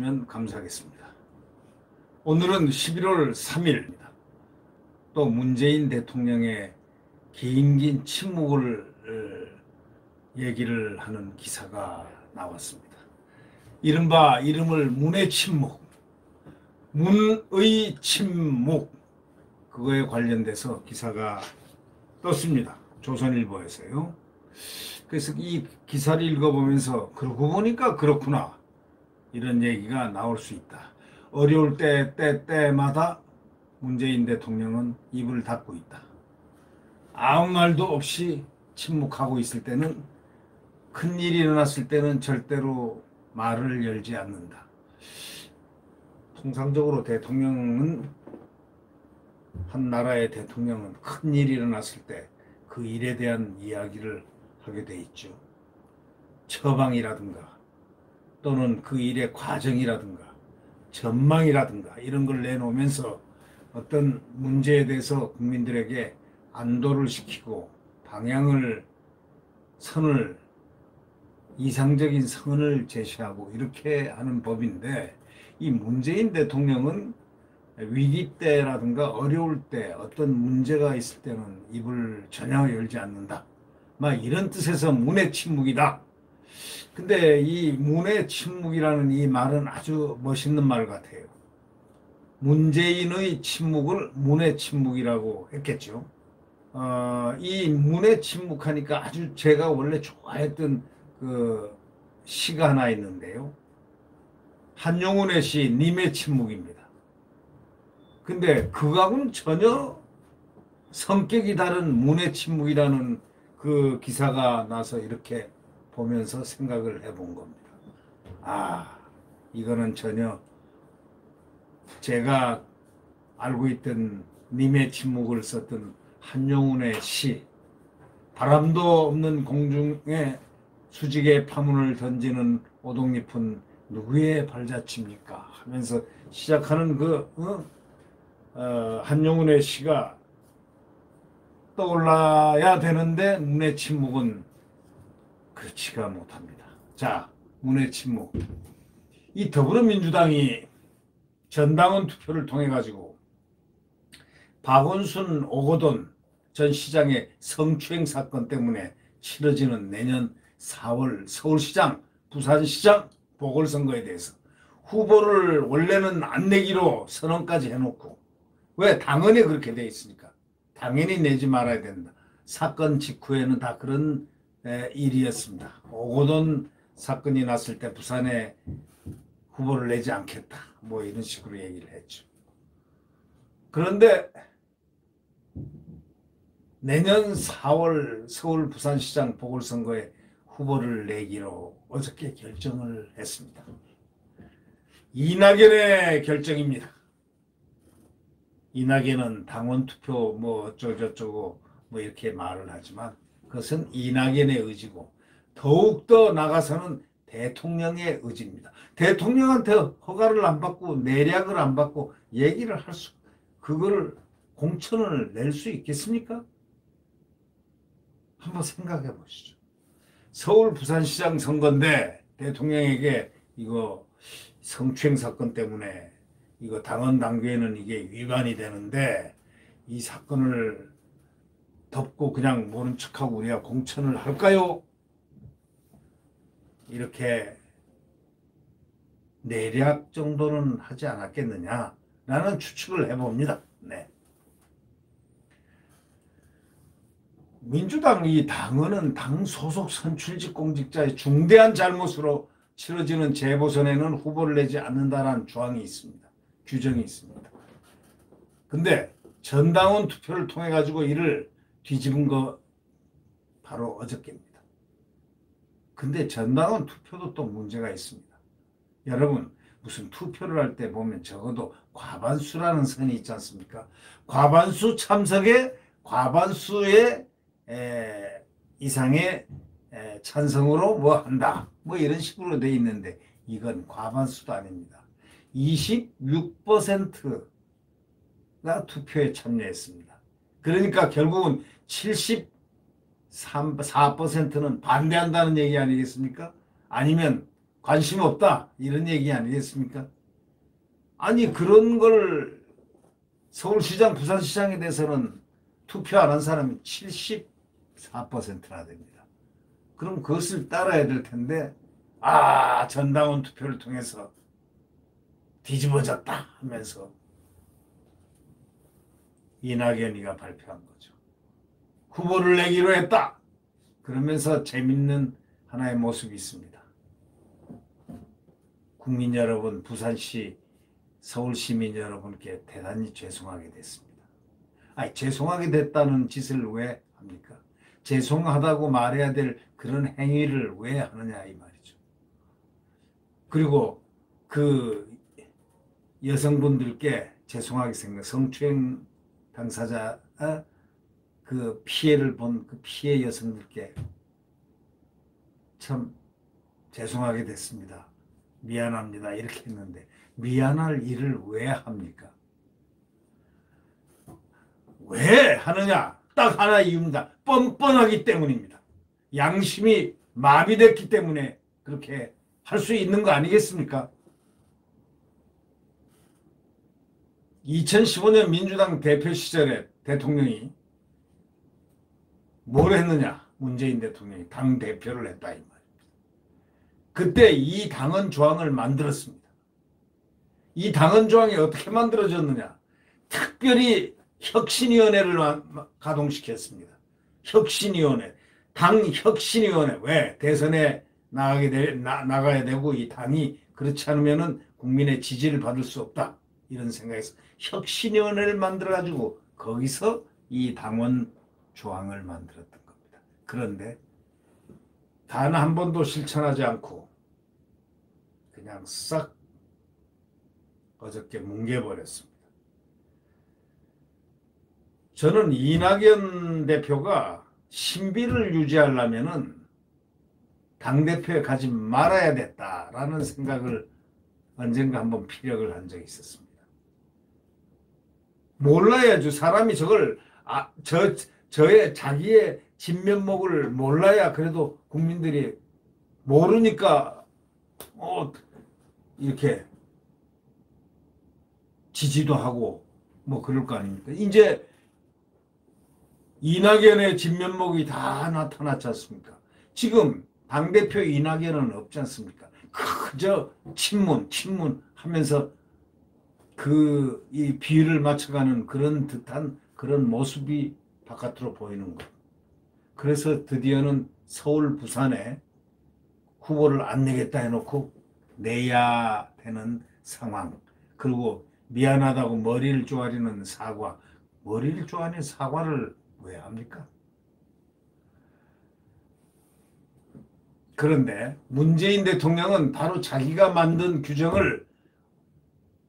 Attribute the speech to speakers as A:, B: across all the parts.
A: 주시면 감사하겠습니다. 오늘은 11월 3일입니다. 또 문재인 대통령의 긴 침묵을 얘기를 하는 기사가 나왔습니다. 이른바 이름을 문의 침묵, 문의 침묵, 그거에 관련돼서 기사가 떴습니다. 조선일보에서요. 그래서 이 기사를 읽어보면서 그러고 보니까 그렇구나, 이런 얘기가 나올 수 있다. 어려울 때마다 문재인 대통령은 입을 닫고 있다. 아무 말도 없이 침묵하고 있을 때는, 큰일이 일어났을 때는 절대로 말을 열지 않는다. 통상적으로 한 나라의 대통령은 큰일이 일어났을 때 그 일에 대한 이야기를 하게 돼 있죠. 처방이라든가 또는 그 일의 과정이라든가 전망이라든가 이런 걸 내놓으면서 어떤 문제에 대해서 국민들에게 안도를 시키고 이상적인 선을 제시하고 이렇게 하는 법인데, 이 문재인 대통령은 위기 때라든가 어려울 때, 어떤 문제가 있을 때는 입을 전혀 열지 않는다, 막 이런 뜻에서 문의 침묵이다. 근데 이 문의 침묵이라는 이 말은 아주 멋있는 말 같아요. 문재인의 침묵을 문의 침묵이라고 했겠죠. 이 문의 침묵하니까 아주 제가 원래 좋아했던 그 시가 하나 있는데요. 한용운의 시 님의 침묵입니다. 근데 그거하고는 전혀 성격이 다른 문의 침묵이라는 그 기사가 나서 이렇게 보면서 생각을 해본 겁니다. 이거는 전혀 제가 알고 있던 님의 침묵을 썼던 한용운의 시, 바람도 없는 공중에 수직의 파문을 던지는 오동잎은 누구의 발자취입니까 하면서 시작하는 한용운의 시가 떠올라야 되는데, 문의 침묵은 그렇지가 못합니다. 자, 문의 침묵. 이 더불어민주당이 전당원 투표를 통해 가지고 박원순, 오거돈 전 시장의 성추행 사건 때문에 치러지는 내년 4월 서울시장, 부산시장 보궐선거에 대해서 후보를 원래는 안 내기로 선언까지 해놓고, 왜? 당헌에 그렇게 돼 있으니까 당연히 내지 말아야 된다. 사건 직후에는 다 그런 일이었습니다. 오거돈 사건이 났을 때 부산에 후보를 내지 않겠다, 뭐 이런 식으로 얘기를 했죠. 그런데 내년 4월 서울 부산시장 보궐선거에 후보를 내기로 어저께 결정을 했습니다. 이낙연의 결정입니다. 이낙연은 당원 투표 뭐 어쩌고저쩌고 뭐 이렇게 말을 하지만 그것은 이낙연의 의지고, 더욱더 나가서는 대통령의 의지입니다. 대통령한테 허가를 안 받고 내략을 안 받고 얘기를 그거를 공천을 낼 수 있겠습니까? 한번 생각해 보시죠. 서울 부산시장 선거인데 대통령에게 이거 성추행 사건 때문에 이거 당헌 당규에는 이게 위반이 되는데, 이 사건을 덮고 그냥 모른 척하고 우리가 공천을 할까요? 이렇게 내략 정도는 하지 않았겠느냐라는 추측을 해봅니다. 네. 민주당 이 당헌은 당 소속 선출직 공직자의 중대한 잘못으로 치러지는 재보선에는 후보를 내지 않는다라는 조항이 있습니다. 규정이 있습니다. 근데 전당원 투표를 통해 가지고 이를 뒤집은 거 바로 어저께입니다. 근데 전당원 투표도 또 문제가 있습니다. 여러분, 무슨 투표를 할 때 보면 적어도 과반수라는 선이 있지 않습니까? 과반수 참석에 과반수의 이상의 찬성으로 뭐 한다, 뭐 이런 식으로 돼 있는데, 이건 과반수도 아닙니다. 26%가 투표에 참여했습니다. 그러니까 결국은 74%는 반대한다는 얘기 아니겠습니까? 아니면 관심 없다 이런 얘기 아니겠습니까? 아니 그런 걸 서울시장, 부산시장에 대해서는 투표 안 한 사람이 74%나 됩니다. 그럼 그것을 따라야 될 텐데 전당원 투표를 통해서 뒤집어졌다 하면서 이낙연이가 발표한 거죠. 후보를 내기로 했다. 그러면서 재밌는 하나의 모습이 있습니다. 국민 여러분, 부산시, 서울시민 여러분께 대단히 죄송하게 됐습니다. 죄송하게 됐다는 짓을 왜 합니까? 죄송하다고 말해야 될 그런 행위를 왜 하느냐 이 말이죠. 그리고 그 여성분들께 죄송하게 생각, 성추행 당사자 그 피해를 본 그 피해 여성들께 참 죄송하게 됐습니다. 미안합니다. 이렇게 했는데 미안할 일을 왜 합니까? 왜 하느냐? 딱 하나 이유입니다. 뻔뻔하기 때문입니다. 양심이 마비됐기 때문에 그렇게 할 수 있는 거 아니겠습니까? 2015년 민주당 대표 시절에 대통령이 뭘 했느냐? 문재인 대통령이 당대표를 했다 이 말입니다. 그때 이 당헌 조항을 만들었습니다. 이 당헌 조항이 어떻게 만들어졌느냐? 특별히 혁신위원회를 가동시켰습니다. 혁신위원회. 당 혁신위원회. 왜? 대선에 나가야 되고 이 당이 그렇지 않으면 국민의 지지를 받을 수 없다. 이런 생각에서 혁신위원회를 만들어가지고 거기서 이 당원 조항을 만들었던 겁니다. 그런데 단 한 번도 실천하지 않고 그냥 싹 어저께 뭉개버렸습니다. 저는 이낙연 대표가 신비를 유지하려면은 당대표에 가지 말아야 됐다라는 생각을 언젠가 한번 피력을 한 적이 있었습니다. 몰라야죠. 사람이 저걸 자기의 진면목을 몰라야 그래도 국민들이 모르니까 이렇게 지지도 하고 뭐 그럴 거 아닙니까? 이제 이낙연의 진면목이 다 나타났지 않습니까? 지금 당대표 이낙연은 없지 않습니까? 그저 친문 하면서 이 비율을 맞춰가는 그런 듯한 그런 모습이 바깥으로 보이는 것. 그래서 드디어는 서울, 부산에 후보를 안 내겠다 해놓고 내야 되는 상황. 그리고 미안하다고 머리를 조아리는 사과. 머리를 조아리는 사과를 왜 합니까? 그런데 문재인 대통령은 바로 자기가 만든 규정을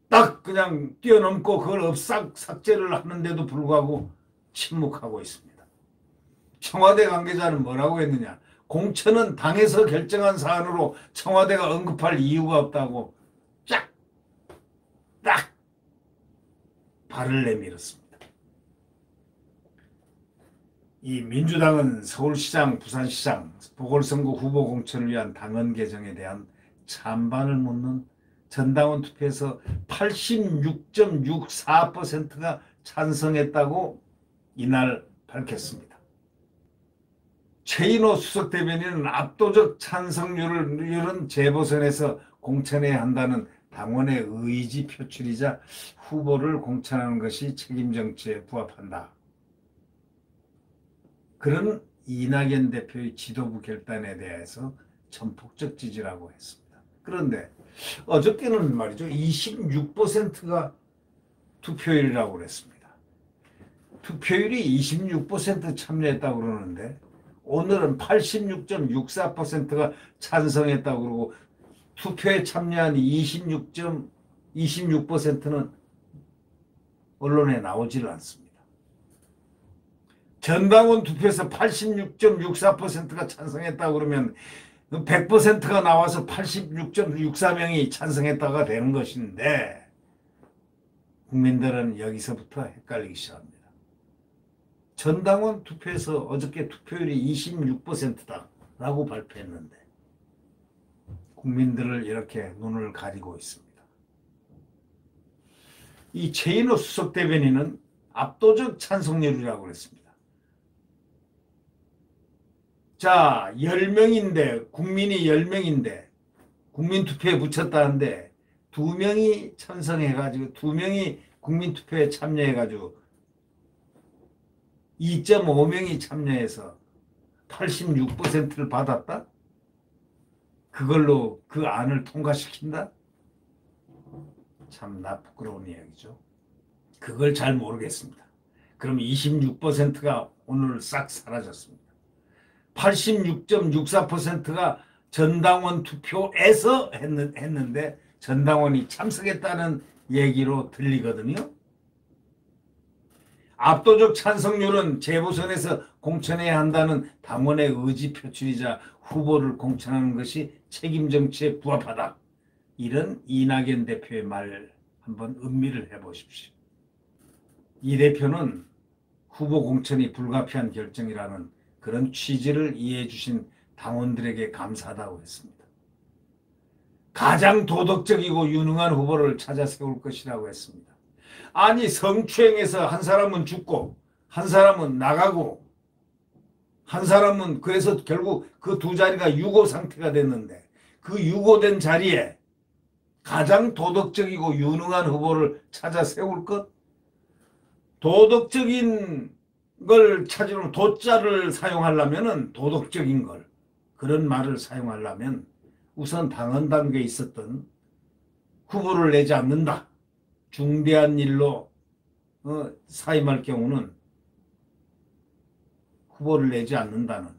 A: 딱 그냥 뛰어넘고 그걸 삭제를 하는데도 불구하고 침묵하고 있습니다. 청와대 관계자는 뭐라고 했느냐? 공천은 당에서 결정한 사안으로 청와대가 언급할 이유가 없다고 딱 발을 내밀었습니다. 이 민주당은 서울시장, 부산시장 보궐선거 후보 공천을 위한 당헌 개정에 대한 찬반을 묻는 전당원 투표에서 86.64%가 찬성했다고 이날 밝혔습니다. 최인호 수석 대변인은 압도적 찬성률은 재보선에서 공천해야 한다는 당원의 의지 표출이자 후보를 공천하는 것이 책임 정치에 부합한다. 그런 이낙연 대표의 지도부 결단에 대해서 전폭적 지지라고 했습니다. 그런데 어저께는 말이죠. 26%가 투표율이라고 그랬습니다. 투표율이 26% 참여했다고 그러는데 오늘은 86.64%가 찬성했다고 그러고 투표에 참여한 26%는 언론에 나오지를 않습니다. 전당원 투표에서 86.64%가 찬성했다고 그러면 100%가 나와서 86.64명이 찬성했다가 되는 것인데 국민들은 여기서부터 헷갈리기 시작합니다. 전당원 투표에서 어저께 투표율이 26%다라고 발표했는데 국민들을 이렇게 눈을 가리고 있습니다. 이 최인호 수석 대변인은 압도적 찬성률이라고 그랬습니다. 자, 10명인데, 국민이 10명인데, 국민투표에 붙였다는데, 2명이 찬성해가지고, 2명이 국민투표에 참여해가지고, 2.5명이 참여해서 86%를 받았다? 그걸로 그 안을 통과시킨다? 참 부끄러운 이야기죠. 그걸 잘 모르겠습니다. 그럼 26%가 오늘 싹 사라졌습니다. 86.64%가 전당원 투표에서 했는데 전당원이 참석했다는 얘기로 들리거든요. 압도적 찬성률은 재보선에서 공천해야 한다는 당원의 의지 표출이자 후보를 공천하는 것이 책임 정치에 부합하다. 이런 이낙연 대표의 말 한번 음미를 해보십시오. 이 대표는 후보 공천이 불가피한 결정이라는 그런 취지를 이해해 주신 당원들에게 감사하다고 했습니다. 가장 도덕적이고 유능한 후보를 찾아 세울 것이라고 했습니다. 아니, 성추행에서 한 사람은 죽고 한 사람은 나가고 한 사람은 그래서 결국 그 두 자리가 유고 상태가 됐는데 그 유고된 자리에 가장 도덕적이고 유능한 후보를 찾아 세울 것? 도덕적인 걸 찾으려면 도자를 사용하려면 도덕적인 걸 그런 말을 사용하려면 우선 당헌 단계에 있었던 후보를 내지 않는다. 중대한 일로 사임할 경우는 후보를 내지 않는다는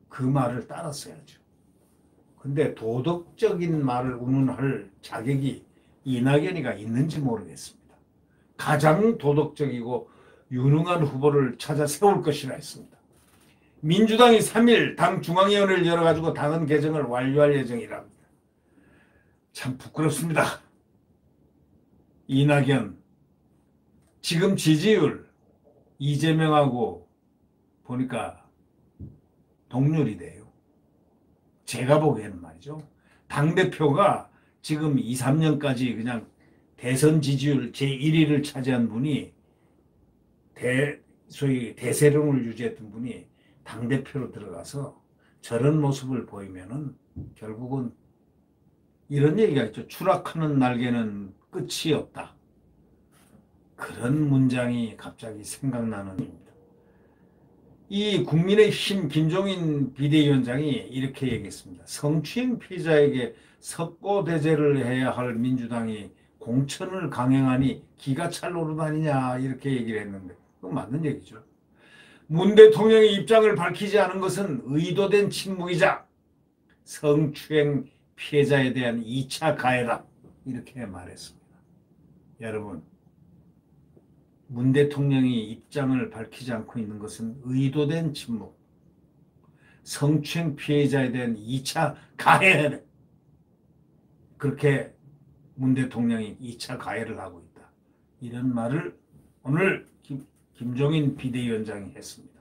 A: 그 말을 따랐어야죠. 근데 도덕적인 말을 운운할 자격이 이낙연이가 있는지 모르겠습니다. 가장 도덕적이고 유능한 후보를 찾아 세울 것이라 했습니다. 민주당이 3일 당 중앙위원회를 열어가지고 당헌 개정을 완료할 예정이랍니다. 참 부끄럽습니다. 이낙연 지금 지지율 이재명하고 보니까 동률이 돼요. 제가 보기에는 말이죠. 당대표가 지금 2, 3년까지 그냥 대선 지지율 제1위를 차지한 분이 소위 대세론을 유지했던 분이 당대표로 들어가서 저런 모습을 보이면은 결국은 이런 얘기가 있죠. 추락하는 날개는 끝이 없다. 그런 문장이 갑자기 생각나는 겁니다. 이 국민의힘 김종인 비대위원장이 이렇게 얘기했습니다. 성추행 피해자에게 석고대죄를 해야 할 민주당이 공천을 강행하니 기가 찰 노릇 아니냐 이렇게 얘기를 했는데 그건 맞는 얘기죠. 문 대통령의 입장을 밝히지 않은 것은 의도된 침묵이자 성추행 피해자에 대한 2차 가해다 이렇게 말했습니다. 여러분, 문 대통령이 입장을 밝히지 않고 있는 것은 의도된 침묵, 성추행 피해자에 대한 2차 가해, 그렇게 문 대통령이 2차 가해를 하고 있다. 이런 말을 오늘 김종인 비대위원장이 했습니다.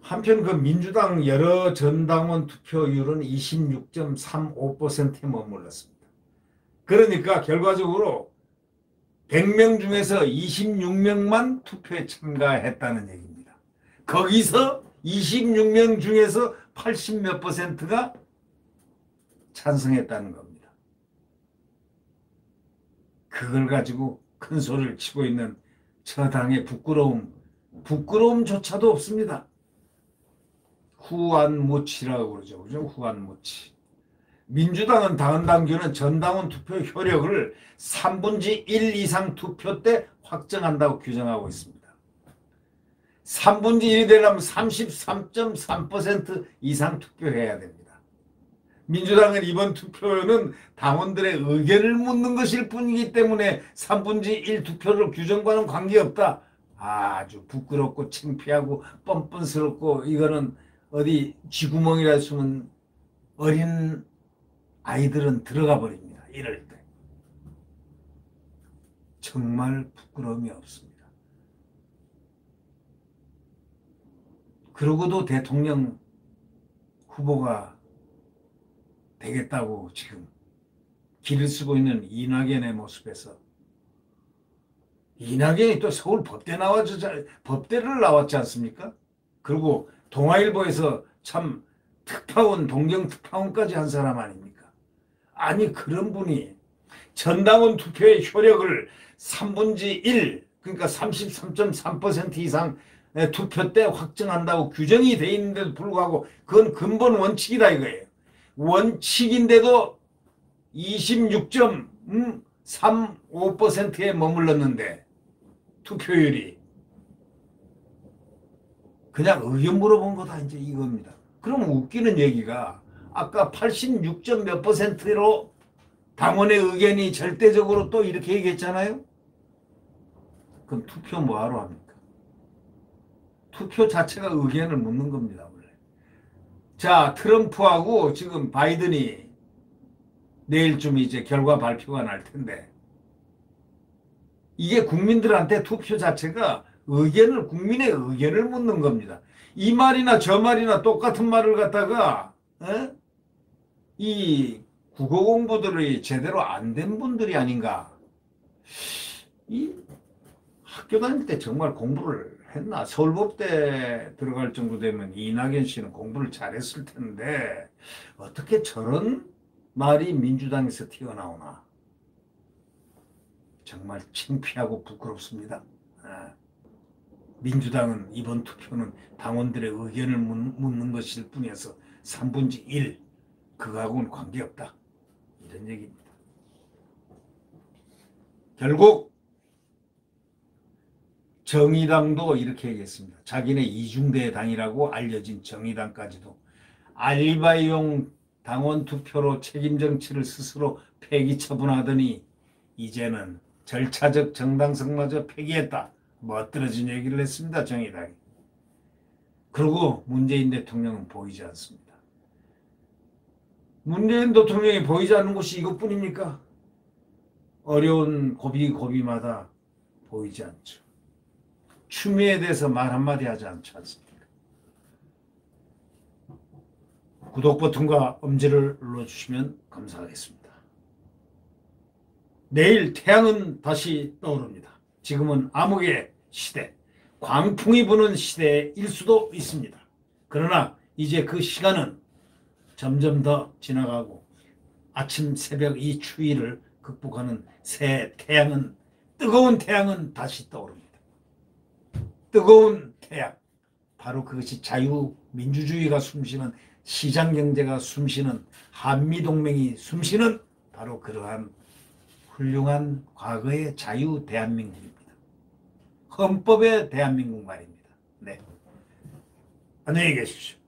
A: 한편 그 민주당 여러 전당원 투표율은 26.35%에 머물렀습니다. 그러니까 결과적으로 100명 중에서 26명만 투표에 참가했다는 얘기입니다. 거기서 26명 중에서 80몇 %가 찬성했다는 겁니다. 그걸 가지고 큰 소리를 치고 있는 저 당의 부끄러움조차도 없습니다. 후안무치라고 그러죠. 그죠? 후안무치. 민주당은 당헌당규는 전당원 투표 효력을 3분의 1 이상 투표 때 확정한다고 규정하고 있습니다. 3분의 1이 되려면 33.3% 이상 투표해야 됩니다. 민주당은 이번 투표는 당원들의 의견을 묻는 것일 뿐이기 때문에 3분의 1 투표를 규정과는 관계없다. 아주 부끄럽고 창피하고 뻔뻔스럽고 이거는 어디 쥐구멍이라 숨은 어린 아이들은 들어가 버립니다. 이럴 때. 정말 부끄러움이 없습니다. 그러고도 대통령 후보가 되겠다고 지금 길을 쓰고 있는 이낙연의 모습에서, 이낙연이 또 서울 법대를 나왔지 않습니까? 그리고 동아일보에서 참 특파원, 동경 특파원까지 한 사람 아닙니까? 아니, 그런 분이 전당원 투표의 효력을 3분의 1, 그러니까 33.3% 이상 투표 때 확정한다고 규정이 돼 있는데도 불구하고 그건 근본 원칙이다 이거예요. 원칙인데도 26.35%에 머물렀는데 투표율이, 그냥 의견 물어본 거다 이제 이겁니다. 그럼 웃기는 얘기가, 아까 86점 몇 %로 당원의 의견이 절대적으로 또 이렇게 얘기했잖아요. 그럼 투표 뭐하러 합니까? 투표 자체가 의견을 묻는 겁니다, 원래. 자, 트럼프하고 지금 바이든이 내일쯤 이제 결과 발표가 날 텐데, 이게 국민들한테 투표 자체가 국민의 의견을 묻는 겁니다. 이 말이나 저 말이나 똑같은 말을 갖다가, 이 국어 공부들이 제대로 안 된 분들이 아닌가. 이 학교 다닐 때 정말 공부를 했나? 서울법대 들어갈 정도 되면 이낙연 씨는 공부를 잘했을 텐데 어떻게 저런 말이 민주당에서 튀어나오나. 정말 창피하고 부끄럽습니다. 민주당은 이번 투표는 당원들의 의견을 묻는 것일 뿐이어서 3분의 1, 그거하고는 관계없다. 이런 얘기입니다. 결국 정의당도 이렇게 얘기했습니다. 자기네 이중대 당이라고 알려진 정의당까지도 알리바이용 당원 투표로 책임 정치를 스스로 폐기 처분하더니 이제는 절차적 정당성마저 폐기했다. 멋들어진 얘기를 했습니다. 정의당이. 그리고 문재인 대통령은 보이지 않습니다. 문재인 대통령이 보이지 않는 곳이 이것뿐입니까? 어려운 고비고비마다 보이지 않죠. 추미애에 대해서 말 한마디 하지 않지 않습니까? 구독 버튼과 엄지를 눌러주시면 감사하겠습니다. 내일 태양은 다시 떠오릅니다. 지금은 암흑의 시대, 광풍이 부는 시대일 수도 있습니다. 그러나 이제 그 시간은 점점 더 지나가고 아침 새벽 이 추위를 극복하는 새 태양은, 뜨거운 태양은 다시 떠오릅니다. 뜨거운 태양, 바로 그것이 자유민주주의가 숨쉬는, 시장경제가 숨쉬는, 한미동맹이 숨쉬는 바로 그러한 훌륭한 과거의 자유 대한민국입니다. 헌법의 대한민국 말입니다. 네, 안녕히 계십시오.